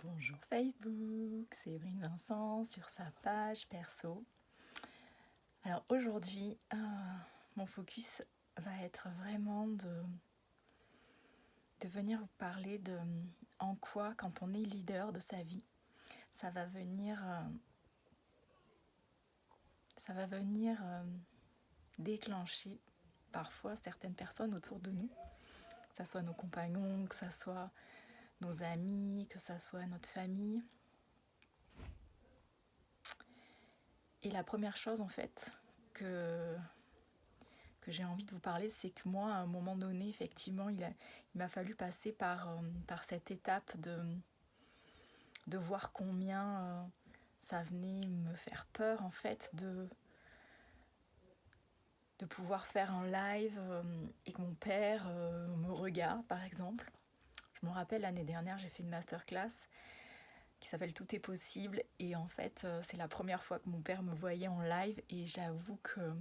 Bonjour Facebook, c'est Evelyne Vincent sur sa page perso. Alors aujourd'hui, mon focus va être vraiment de venir vous parler de en quoi, quand on est leader de sa vie, ça va venir déclencher parfois certaines personnes autour de nous, que ce soit nos compagnons, que ce soit nos amis, que ce soit notre famille. Et la première chose en fait que j'ai envie de vous parler, c'est que moi, à un moment donné, effectivement, il m'a fallu passer par cette étape de voir combien ça venait me faire peur, en fait, de pouvoir faire un live et que mon père me regarde, par exemple. Je me rappelle, l'année dernière, j'ai fait une masterclass qui s'appelle Tout est possible. Et en fait, c'est la première fois que mon père me voyait en live. Et j'avoue que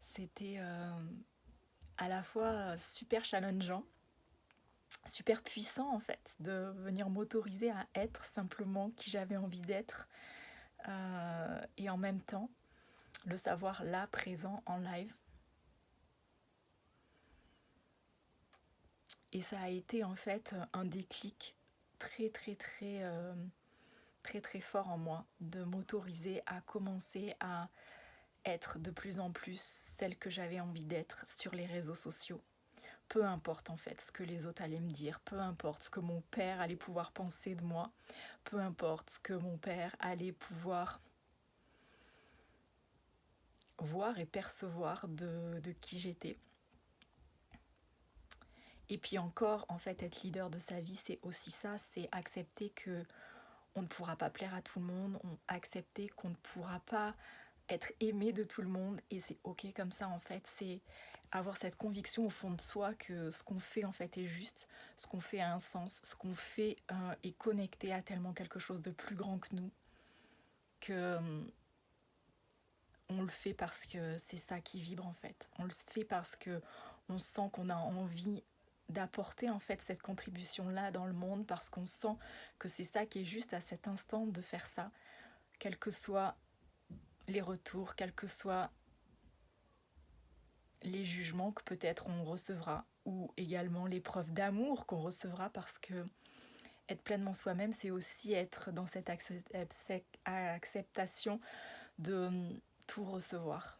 c'était à la fois super challengeant, super puissant en fait, de venir m'autoriser à être simplement qui j'avais envie d'être, et en même temps le savoir là, présent, en live. Et ça a été en fait un déclic très très très très très fort en moi, de m'autoriser à commencer à être de plus en plus celle que j'avais envie d'être sur les réseaux sociaux. Peu importe en fait ce que les autres allaient me dire, peu importe ce que mon père allait pouvoir penser de moi, peu importe ce que mon père allait pouvoir voir et percevoir de qui j'étais. Et puis encore, en fait, être leader de sa vie, c'est aussi ça, c'est accepter que on ne pourra pas plaire à tout le monde, accepter qu'on ne pourra pas être aimé de tout le monde, et c'est ok comme ça en fait. C'est avoir cette conviction au fond de soi que ce qu'on fait en fait est juste, ce qu'on fait a un sens, ce qu'on fait est connecté à tellement quelque chose de plus grand que nous, que on le fait parce que c'est ça qui vibre en fait. On le fait parce que on sent qu'on a envie d'apporter en fait cette contribution là dans le monde, parce qu'on sent que c'est ça qui est juste à cet instant de faire ça, quels que soient les retours, quels que soient les jugements que peut-être on recevra, ou également les preuves d'amour qu'on recevra, parce que être pleinement soi-même, c'est aussi être dans cette acceptation de tout recevoir.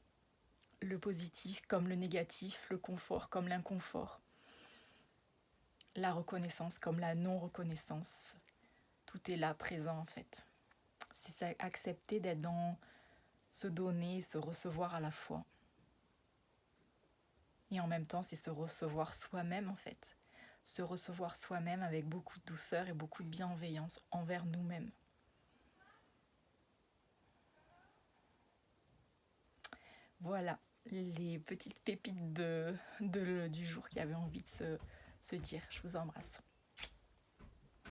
Le positif comme le négatif, le confort comme l'inconfort, la reconnaissance comme la non-reconnaissance. Tout est là, présent en fait. C'est ça, accepter d'être dans se donner, se recevoir à la fois. Et en même temps, c'est se recevoir soi-même en fait. Se recevoir soi-même avec beaucoup de douceur et beaucoup de bienveillance envers nous-mêmes. Voilà les petites pépites du jour qui avaient envie de se dire. Je vous embrasse.